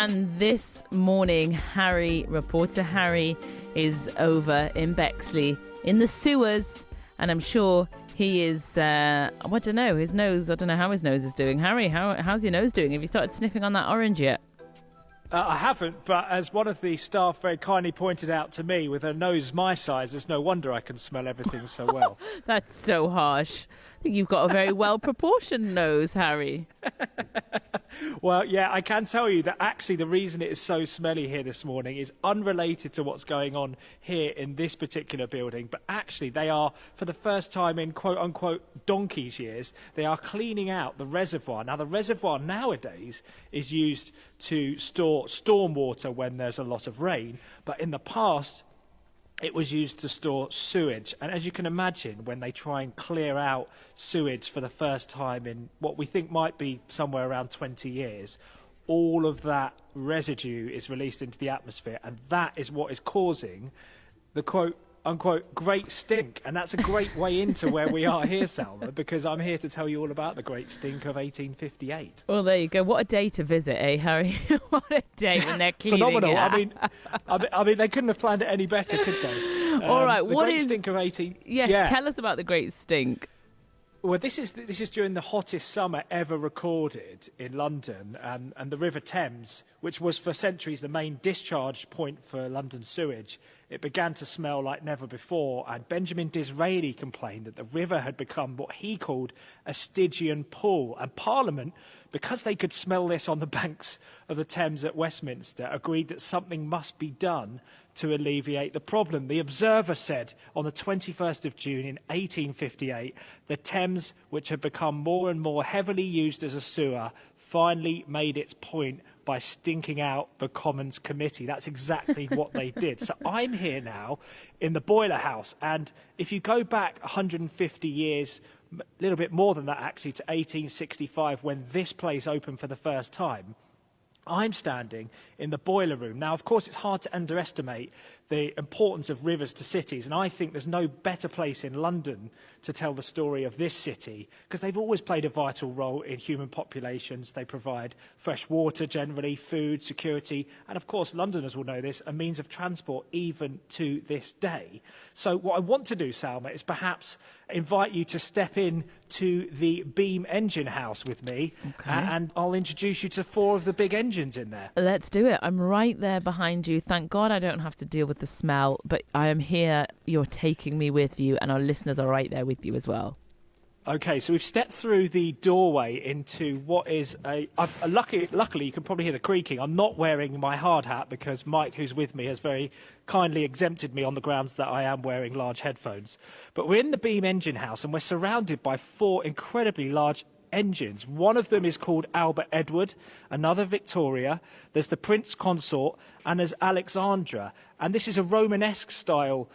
And this morning, reporter Harry is over in Bexley in the sewers, and I'm sure he is, I don't know, his nose, I don't know how his nose is doing. Harry, how's your nose doing? Have you started sniffing on that orange yet? I haven't, but as one of the staff very kindly pointed out to me, with a nose my size, it's no wonder I can smell everything so well. That's so harsh. I think you've got a very well-proportioned nose, Harry. Well, yeah, I can tell you that actually the reason it is so smelly here this morning is unrelated to what's going on here in this particular building, but actually they are, for the first time in quote-unquote donkey's years, they are cleaning out the reservoir. Now, the reservoir nowadays is used to store storm water when there's a lot of rain, but in the past it was used to store sewage. And as you can imagine, when they try and clear out sewage for the first time in what we think might be somewhere around 20 years, all of that residue is released into the atmosphere, and that is what is causing the quote-unquote great stink. And that's a great way into where we are here, Salma, because I'm here to tell you all about the great stink of 1858. Well, there you go. What a day to visit, eh, Harry? What a day when they're cleaning Phenomenal. it. I mean, they couldn't have planned it any better, could they? All right. The great stink of 18... Yes, yeah. Tell us about the great stink. Well, this is during the hottest summer ever recorded in London, and the River Thames, which was for centuries the main discharge point for London sewage, it began to smell like never before, and Benjamin Disraeli complained that the river had become what he called a Stygian pool, and Parliament, because they could smell this on the banks of the Thames at Westminster, agreed that something must be done to alleviate the problem. The Observer said on the 21st of June in 1858, the Thames, which had become more and more heavily used as a sewer, finally made its point by stinking out the Commons Committee. That's exactly what they did. So I'm here now in the boiler house, and if you go back 150 years, a little bit more than that actually, to 1865, when this place opened for the first time, I'm standing in the boiler room. Now, of course, it's hard to underestimate the importance of rivers to cities, and I think there's no better place in London to tell the story of this city, because they've always played a vital role in human populations. They provide fresh water generally, food, security, and of course, Londoners will know this, a means of transport even to this day. So what I want to do, Salma, is perhaps invite you to step in to the Beam engine house with me, and I'll introduce you to 4 of the big engines in there. Let's do it. I'm right there behind you. Thank God I don't have to deal with the smell, but I am here. You're taking me with you, and our listeners are right there with you as well. Okay, so we've stepped through the doorway into what is luckily you can probably hear the creaking. I'm not wearing my hard hat because Mike, who's with me, has very kindly exempted me on the grounds that I am wearing large headphones. But we're in the Beam engine house, and we're surrounded by 4 incredibly large engines. One of them is called Albert Edward, another Victoria, there's the Prince Consort, and there's Alexandra. And this is a Romanesque style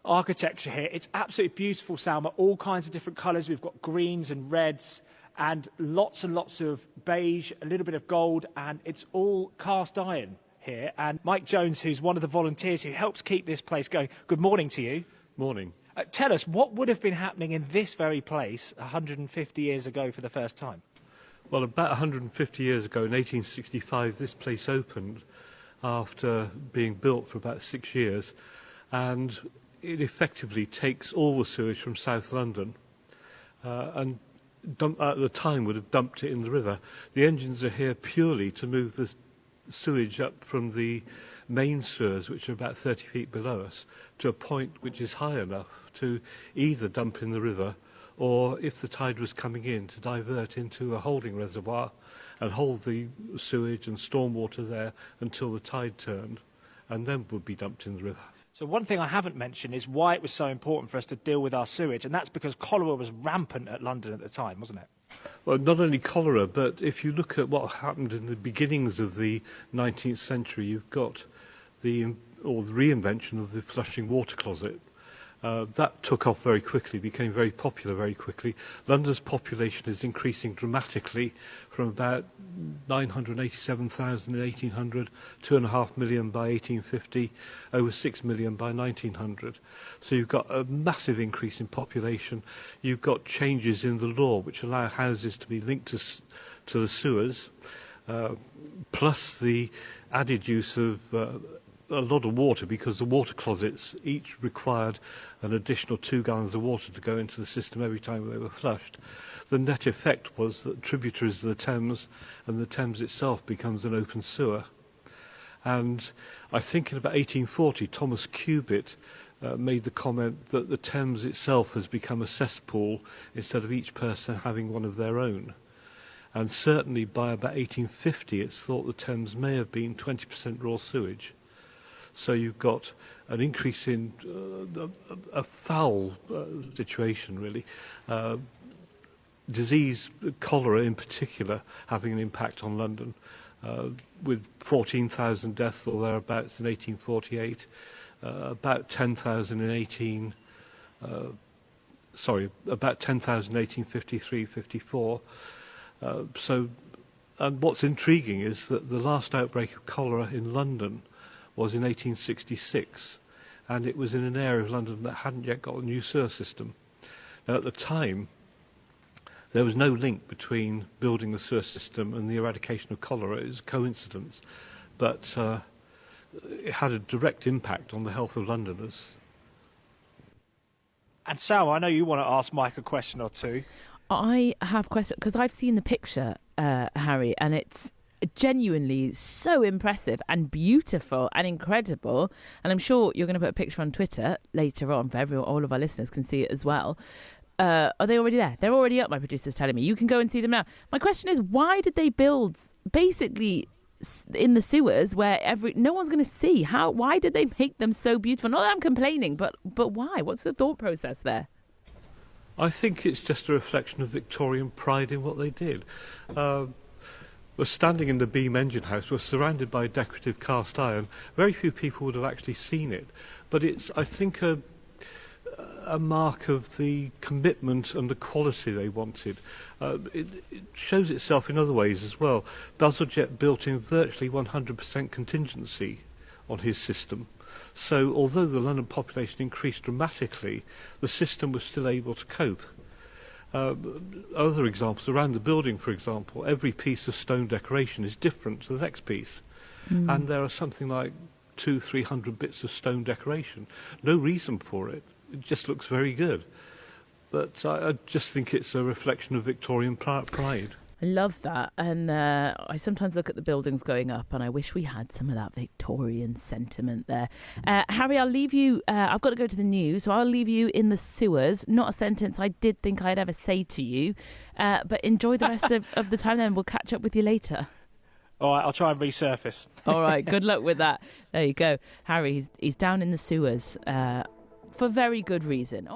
architecture here. It's absolutely beautiful, Salma. All kinds of different colours. We've got greens and reds and lots of beige, a little bit of gold, and it's all cast iron here. And Mike Jones, who's one of the volunteers who helps keep this place going. Good morning to you. Morning. Tell us, what would have been happening in this very place 150 years ago for the first time? Well, about 150 years ago, in 1865, this place opened after being built for about 6 years, and it effectively takes all the sewage from South London and at the time would have dumped it in the river. The engines are here purely to move the sewage up from the main sewers, which are about 30 feet below us, to a point which is high enough to either dump in the river or, if the tide was coming in, to divert into a holding reservoir and hold the sewage and stormwater there until the tide turned, and then would be dumped in the river. So one thing I haven't mentioned is why it was so important for us to deal with our sewage, and that's because cholera was rampant at London at the time, wasn't it? Well, not only cholera, but if you look at what happened in the beginnings of the 19th century, you've got the reinvention of the flushing water closet. That took off very quickly, became very popular very quickly. London's population is increasing dramatically from about 987,000 in 1800, 2.5 million by 1850, over 6 million by 1900. So you've got a massive increase in population. You've got changes in the law which allow houses to be linked to the sewers. plus the added use of a lot of water, because the water closets each required an additional 2 gallons of water to go into the system every time they were flushed. The net effect was that tributaries of the Thames and the Thames itself becomes an open sewer. And I think in about 1840, Thomas Cubitt made the comment that the Thames itself has become a cesspool instead of each person having one of their own. And certainly by about 1850, it's thought the Thames may have been 20% raw sewage. So you've got an increase in a foul situation, really. Disease, cholera in particular, having an impact on London, with 14,000 deaths or thereabouts in 1848, about 10,000 in about 10,000 in 1853, 54. And what's intriguing is that the last outbreak of cholera in London was in 1866, and it was in an area of London that hadn't yet got a new sewer system. Now, at the time, there was no link between building the sewer system and the eradication of cholera. It was a coincidence, but it had a direct impact on the health of Londoners. And Salma, I know you want to ask Mike a question or two. I have questions, because I've seen the picture, Harry, and it's genuinely so impressive and beautiful and incredible. And I'm sure you're going to put a picture on Twitter later on for all of our listeners can see it as well. Are they already there? They're already up, my producer's telling me. You can go and see them now. My question is, why did they build basically in the sewers where no one's going to see? Why did they make them so beautiful? Not that I'm complaining, but why? What's the thought process there? I think it's just a reflection of Victorian pride in what they did. We're standing in the Beam engine house. We're surrounded by decorative cast iron. Very few people would have actually seen it, but it's, I think, a mark of the commitment and the quality they wanted. It shows itself in other ways as well. Bazalgette built in virtually 100% contingency on his system. So although the London population increased dramatically, the system was still able to cope. Other examples, around the building, for example, every piece of stone decoration is different to the next piece. And there are something like 200-300 bits of stone decoration. No reason for it. It just looks very good. But I just think it's a reflection of Victorian pride. I love that. And I sometimes look at the buildings going up and I wish we had some of that Victorian sentiment there. Harry, I'll leave you. I've got to go to the news, so I'll leave you in the sewers. Not a sentence I did think I'd ever say to you. But enjoy the rest of the time then. We'll catch up with you later. All right, I'll try and resurface. All right, good luck with that. There you go. Harry, he's down in the sewers for very good reason.